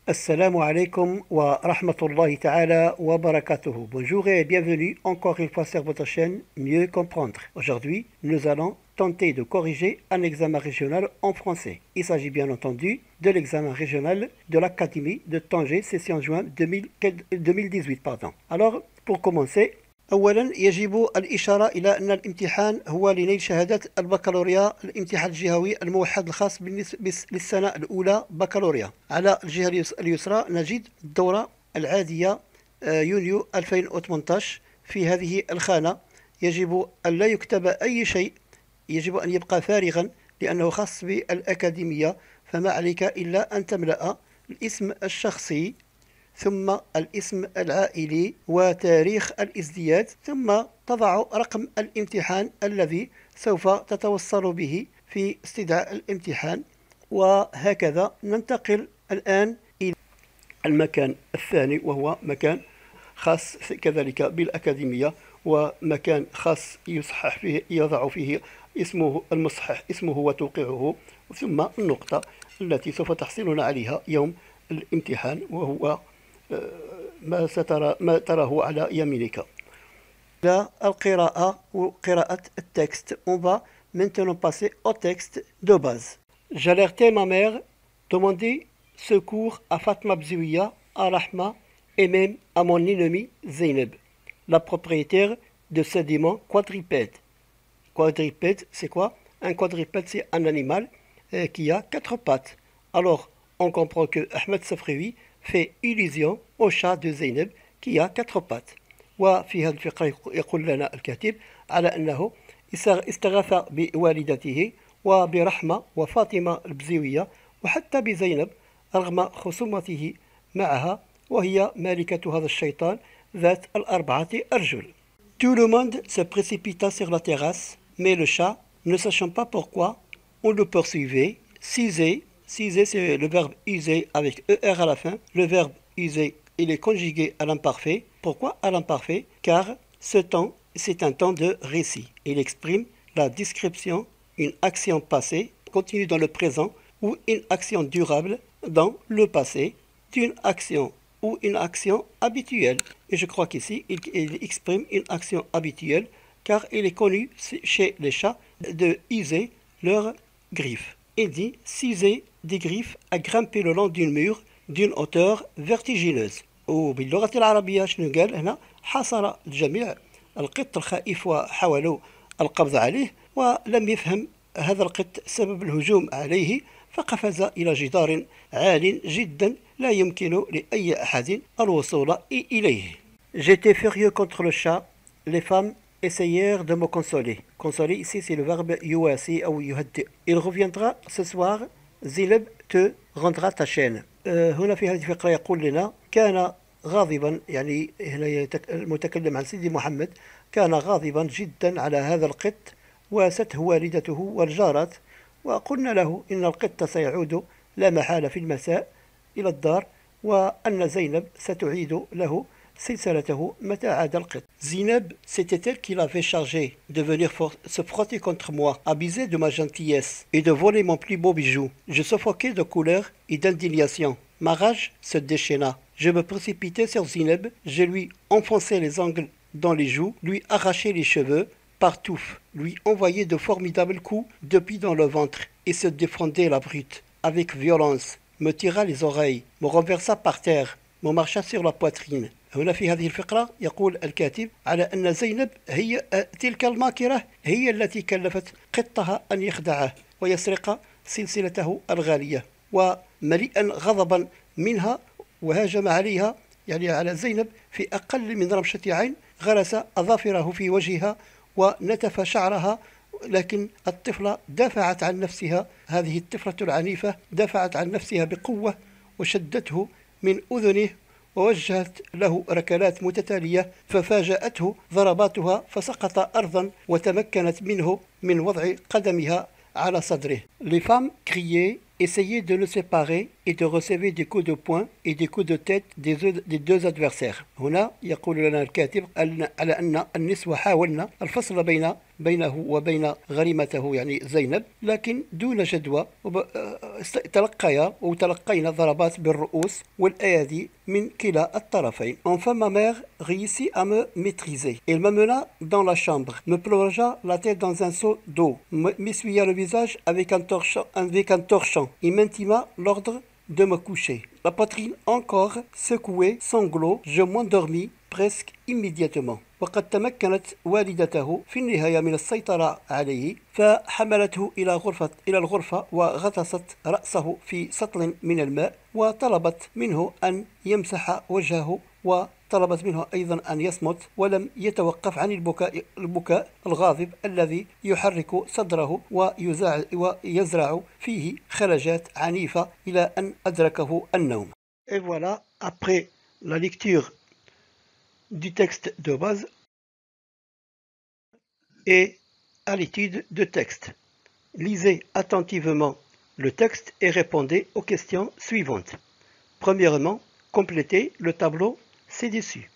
Assalamu alaikum wa rahmatullahi ta'ala wa barakatuhu. Bonjour et bienvenue encore une fois sur votre chaîne Mieux comprendre. Aujourd'hui, nous allons tenter de corriger un examen régional en français. Il s'agit bien entendu de l'examen régional de l'Académie de Tanger, session juin 2018. Alors, pour commencer, أولا يجب الإشارة إلى أن الامتحان هو لنيل شهادة البكالوريا، الامتحان الجهوي الموحد الخاص للسنة الأولى بكالوريا. على الجهة اليسرى نجد الدورة العادية يونيو 2018. في هذه الخانة يجب أن لا يكتب أي شيء، يجب أن يبقى فارغا لأنه خاص بالأكاديمية، فما عليك إلا أن تملأ الاسم الشخصي ثم الاسم العائلي وتاريخ الازدياد، ثم تضع رقم الامتحان الذي سوف تتوصل به في استدعاء الامتحان. وهكذا ننتقل الآن إلى المكان الثاني، وهو مكان خاص كذلك بالأكاديمية، ومكان خاص يصحح فيه، يضع فيه اسمه المصحح، اسمه وتوقيعه، ثم النقطة التي سوف تحصلون عليها يوم الامتحان، وهو ما تراه على يمينك. لا القراءة وقراءة التكست. On va maintenant passer au texte de base. J'alertais ma mère, demandé secours à Fatma Bzouia, à Rahma et même à mon ennemi Zeynep, la propriétaire de ce démon quadrupède. Quadrupède, c'est quoi? Un quadrupède, c'est un animal qui a 4 pattes. Alors, on comprend que Ahmed Safraoui fait illusion au chat de Zeynep qui a 4 pattes. وفي هذه الفقرة يقول لنا الكاتب على أنه استغاث بوالدته وبرحمة وفاطمة البزوية وحتى بزينب رغم خصومته معها، وهي مالكة هذا الشيطان ذات 4 أرجل. Tout le monde se précipita sur la terrasse, mais le chat, ne sachant pas pourquoi on le poursuivait, s'usait. S'user, c'est le verbe user avec ER à la fin. Le verbe user, il est conjugué à l'imparfait. Pourquoi à l'imparfait? Car ce temps, c'est un temps de récit. Il exprime la description, une action passée, continue dans le présent, ou une action durable dans le passé, d'une action ou une action habituelle. Et je crois qu'ici, il exprime une action habituelle, car il est connu chez les chats de user leurs griffes. Il dit s'user des griffes à grimper le long d'une mur d'une hauteur vertigineuse. وباللغة العربية شنو قال هنا؟ حاصر الجميع القط الخائف وحاولوا القبض عليه، ولم يفهم هذا القط سبب الهجوم عليه، فقفز إلى جدار عال جدا لا يمكن لأي أحد الوصول إليه. J'étais furieux contre le chat. Les femmes essayèrent de me consoler. Consoler ici c'est le verbe يواسي أو يهدئ. Il reviendra ce soir. زينب te rendra ta chaîne. هنا في هذه الفقرة يقول لنا كان غاضبا، يعني هنا المتكلم عن سيدي محمد، كان غاضبا جدا على هذا القط، واسته والدته والجارات، وقلنا له إن القط سيعود لا محالة في المساء إلى الدار، وأن زينب ستعيد له سلسلته متى عاد القط. Zineb, c'était elle qui l'avait chargé de venir se frotter contre moi, abuser de ma gentillesse et de voler mon plus beau bijou. Je suffoquais de colère et d'indignation. Ma rage se déchaîna. Je me précipitai sur Zineb, je lui enfonçai les ongles dans les joues, lui arrachai les cheveux, partout, lui envoyai de formidables coups depuis dans le ventre et se défendait la brute. Avec violence, me tira les oreilles, me renversa par terre, me marcha sur la poitrine. هنا في هذه الفقرة يقول الكاتب على أن زينب هي تلك الماكرة، هي التي كلفت قطها أن يخدعه ويسرق سلسلته الغالية، ومليئا غضبا منها وهاجم عليها، يعني على زينب، في أقل من رمشة عين غرس أظافره في وجهها ونتف شعرها، لكن الطفلة دافعت عن نفسها، هذه الطفلة العنيفة دافعت عن نفسها بقوة وشدته من أذنه ووجهت له ركلات متتالية، ففاجأته ضرباتها فسقط أرضا وتمكنت منه من وضع قدمها على صدره. Les femmes criaient Essayez de le séparer et de recevoir des coups de poing et des coups de tête des deux adversaires. هنا يقول لنا الكاتب على أن النسوة حاولن الفصل بينه وبين غريمته يعني زينب، لكن دون جدوى. تلقينا ضربات بالرؤوس والأيادي من كلا الطرفين. Enfin ma mère réussit à me maîtriser. Elle m'amena dans la chambre, me plongea la tête dans un seau d'eau, m'essuya le visage avec un torchon et m'intima l'ordre de me coucher. La poitrine encore secouée, sanglots, je m'endormis presque immédiatement. وقد تمكنت والدته في النهاية من السيطرة عليه، فحملته إلى الغرفة وغطست رأسه في سطل من الماء، وطلبت منه أن يمسح وجهه، وطلبت منه أيضا أن يصمت ولم يتوقف عن البكاء الغاضب الذي يحرك صدره ويزرع فيه خلجات عنيفة إلى أن أدركه النوم. Et voilà, après la lecture du texte de base et à l'étude de texte. Lisez attentivement le texte et répondez aux questions suivantes. Premièrement, complétez le tableau ci-dessus.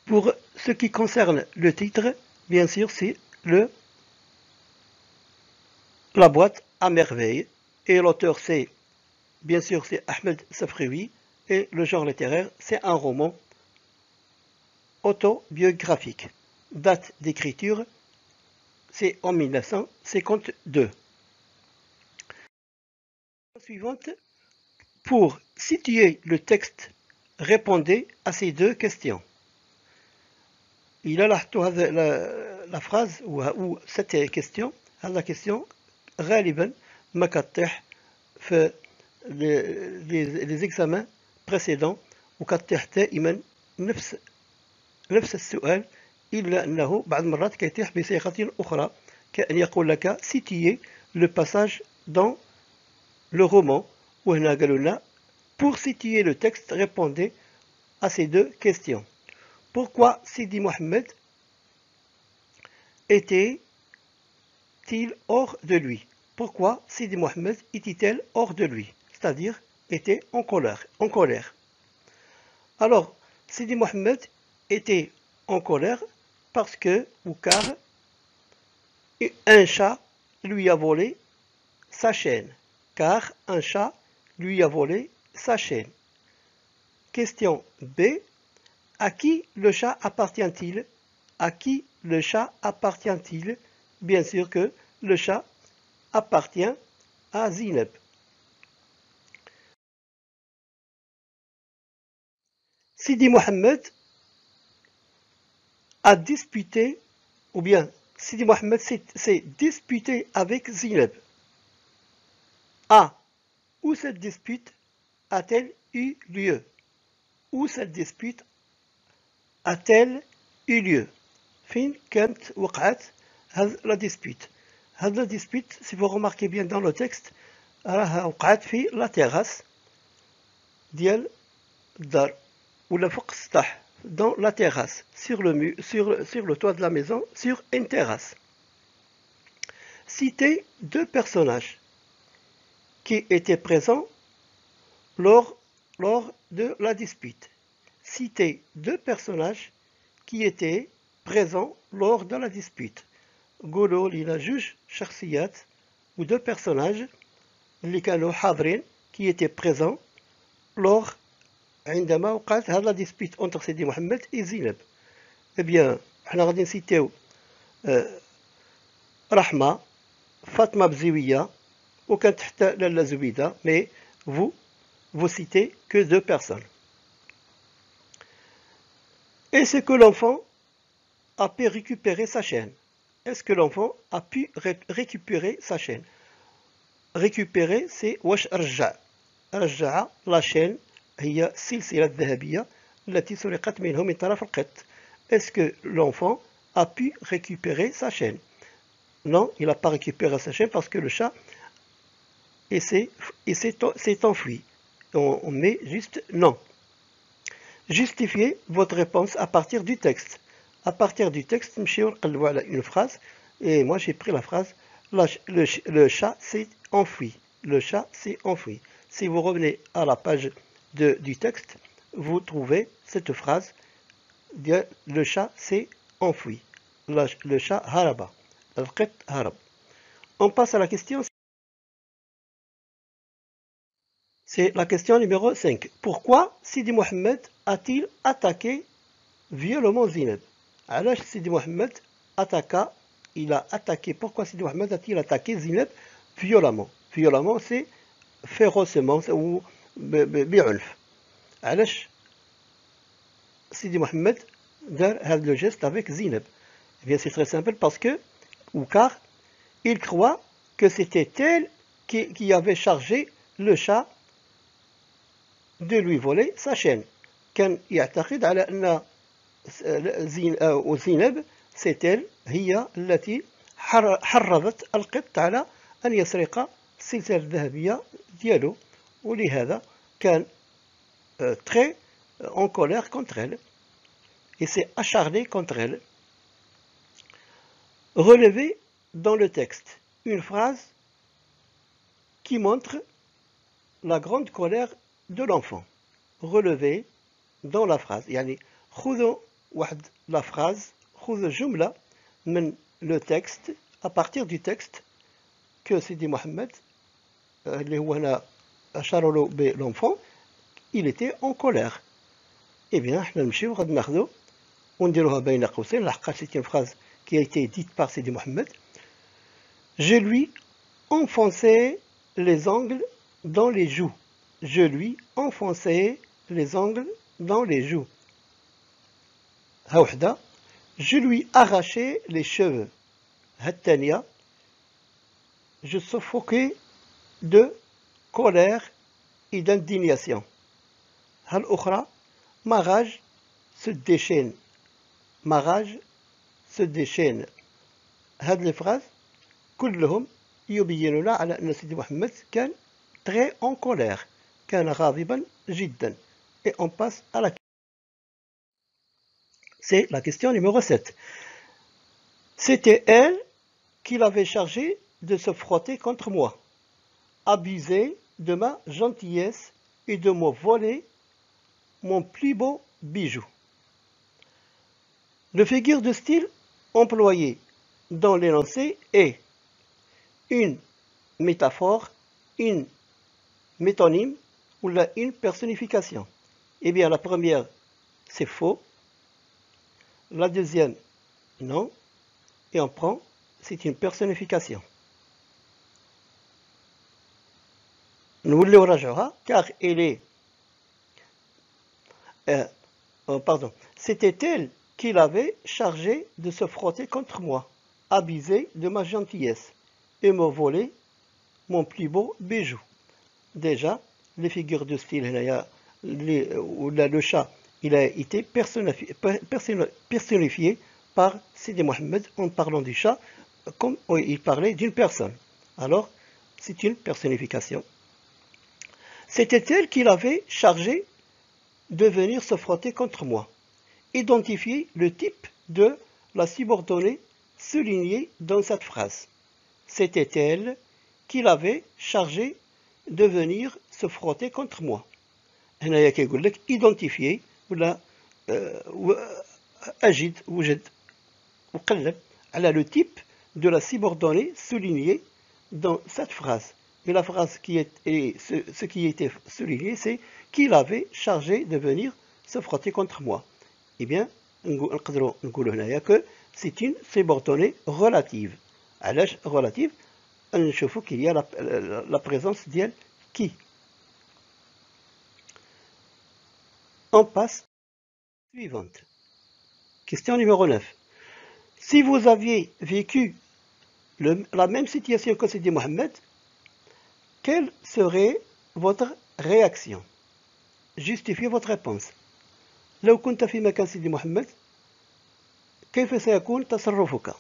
Pour ce qui concerne le titre, bien sûr, c'est la boîte à merveille. Et l'auteur, c'est, bien sûr, c'est Ahmed Safrioui. Et le genre littéraire, c'est un roman autobiographique. Date d'écriture, c'est en 1952. Suivante, pour situer le texte, répondez à ces deux questions. Il a la phrase ou cette question, la question غالبا ما كتطيح في les examens précédents وكتطيح دائما نفس السؤال، إلا أنه بعض المرات كيتيح بصيغة أخرى، كأن يقول لك situer le passage dans le roman. وهنا قالوا لنا pour situer le texte, répondez à ces deux questions. Pourquoi Sidi Mohamed était-il hors de lui? Pourquoi Sidi Mohamed était-elle hors de lui? C'est-à-dire était en colère. Alors, Sidi Mohamed était en colère parce que, ou car, un chat lui a volé sa chaîne. Car un chat lui a volé sa chaîne. Question B. À qui le chat appartient-il? À qui le chat appartient-il? Bien sûr que le chat appartient à Zineb. Sidi Mohamed a disputé, ou bien Sidi Mohamed s'est disputé avec Zineb. A. Où cette dispute a-t-elle eu lieu? Où cette dispute a-t-elle eu lieu? Fin كانت وقعت هذه la dispute. هذه la dispute, si vous remarquez bien dans le texte, راها وقعت في la terrasse ديال الدار ولا فوق السطح, dans la terrasse, sur le toit de la maison, sur une terrasse. Citez deux personnages qui étaient présents lors de la dispute. Citez deux personnages qui étaient présents lors de la dispute. قولوا لنا جوج شخصيات ou deux personnages اللي كانوا حاضرين qui étaient présents lors عندما وقعت هذه la dispute entre سيدي محمد et زينب. Eh bien, احنا غادي نسيتيو رحمة، فاطمة بزوية وكانت حتى لاله زبيدة، mais vous citez que deux personnes. Est-ce que l'enfant a pu récupérer sa chaîne? Est-ce que l'enfant a pu récupérer sa chaîne? Récupérer, c'est واش رجع. رجع la chaîne هي السلسلة الذهبية التي سرقت منه من طرف القط. Est-ce que l'enfant a pu récupérer sa chaîne? Non, il n'a pas récupéré sa chaîne parce que le chat s'est enfui. On met juste non. Justifiez votre réponse à partir du texte. À partir du texte, une phrase, et moi j'ai pris la phrase le chat s'est enfui. le chat s'est enfui. Si vous revenez à la page du texte, vous trouvez cette phrase, le chat s'est enfui. Le chat haraba. القط harab. On passe à la question. C'est la question numéro 5. Pourquoi Sidi Mohamed a-t-il attaqué violemment Zineb? Alors Sidi Mohamed il a attaqué. Pourquoi Sidi Mohamed a-t-il attaqué Zineb violemment? Violemment, c'est férocement ou bi'ulf. Alors Sidi Mohamed a le geste avec Zineb. Eh bien, c'est très simple parce que, ou car, il croit que c'était elle qui avait chargé le chat de lui voler sa chaîne. كان يعتقد على أن زينب c'est elle هي التي حرضت القط على أن يسرق السلسلة الذهبية ديالو ولهذا كان très en colère contre elle et s'est acharné contre elle. Relevez dans le texte une phrase qui montre la grande colère de l'enfant. Relevez dans la phrase. يعني خذوا واحد la phrase, خذوا جملة من le texte, à partir du texte que Sidi Mohamed, اللي هو هنا أشار له بالenfant, il était en colère. Eh bien, احنا نمشيو غادي ناخذو ونديروها بين قوسين لحقاش c'est une phrase qui a été dite par Sidi Mohamed. Je lui enfonçais les ongles dans les joues. Je lui enfonçais les ongles dans les joues. هوحدة. Je lui arrachais les cheveux. الثانية. Je suffoquais de colère et d'indignation. الأخرى. Ma rage se déchaîne. Ma rage se déchaîne. هذه الفراز كلهم يبينون على أن سيدي محمد كان très en colère. كان غاضبا جدا. Et on passe à la question. C'est la question numéro 7. C'était elle qui l'avait chargé de se frotter contre moi, abuser de ma gentillesse et de me voler mon plus beau bijou. Le figure de style employé dans l'énoncé est une métaphore, une métonyme ou une personnification. Eh bien, la première, c'est faux. La deuxième, non. Et on prend, c'est une personnification. Nous le rajoutons car elle est... pardon. C'était elle qui l'avait chargé de se frotter contre moi, abuser de ma gentillesse et me voler mon plus beau bijou. Déjà, les figures de style, le chat, il a été personnifié par Sidi Mohamed en parlant du chat, comme il parlait d'une personne. Alors, c'est une personnification. C'était elle qui l'avait chargé de venir se frotter contre moi. Identifiez le type de la subordonnée soulignée dans cette phrase. C'était elle qui l'avait chargé de venir se frotter contre moi. هنايا كيقول لك identifier ولا أجد وجد وقلب على le type de la subordonnée soulignée dans cette phrase. Et la phrase ce qui était souligné, c'est qu'il avait chargé de venir se frotter contre moi. Eh bien, نقدروا نقولوا هنايا que c'est une subordonnée relative. علاش relative؟ نشوفوا qu'il y a la présence ديال qui. On passe à la suivante. Question numéro 9. Si vous aviez vécu la même situation que Sidi Mohamed, quelle serait votre réaction? Justifiez votre réponse. لو كنت في مكان سيدي محمد كيف سيكون تصرفك؟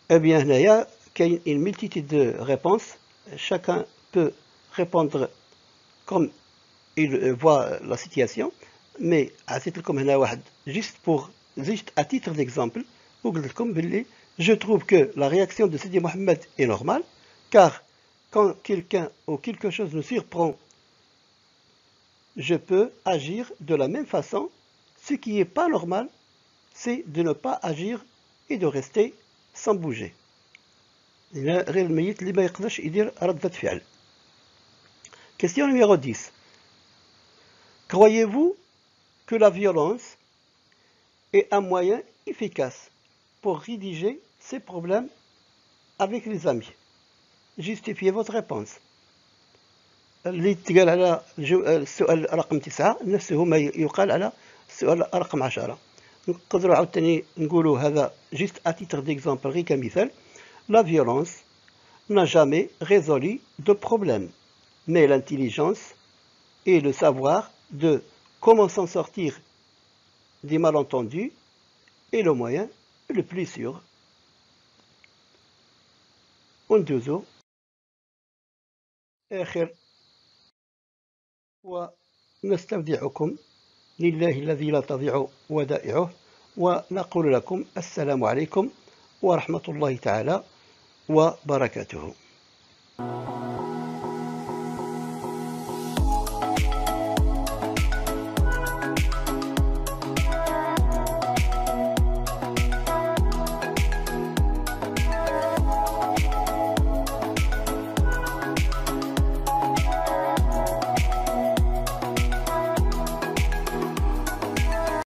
Eh bien, هنايا كاين une multitude de réponses. Chacun peut répondre comme il voit la situation. Mais عطيت لكم هنا واحد juste à titre d'exemple وقلت لكم باللي je trouve que la réaction de Sidi Mohamed est normale car quand quelqu'un ou quelque chose me surprend, je peux agir de la même façon. Ce qui n'est pas normal, c'est de ne pas agir et de rester sans bouger. Question numéro 10. Croyez-vous que la violence est un moyen efficace pour rédiger ces problèmes avec les amis? Justifiez votre réponse. اللي تقال على السؤال رقم 9 نفسه ما يقال على السؤال رقم 10. نقدروا عاوتاني نقولوا هذا juste à titre d'exemple غير كمثال. La violence n'a jamais résolu de problème, mais l'intelligence et le savoir de comment s'en sortir des malentendus est le moyen le plus sûr. وندوزو آخر ونستودعكم لله الذي لا تضيع ودائعه، ونقول لكم السلام عليكم ورحمة الله تعالى وبركاته.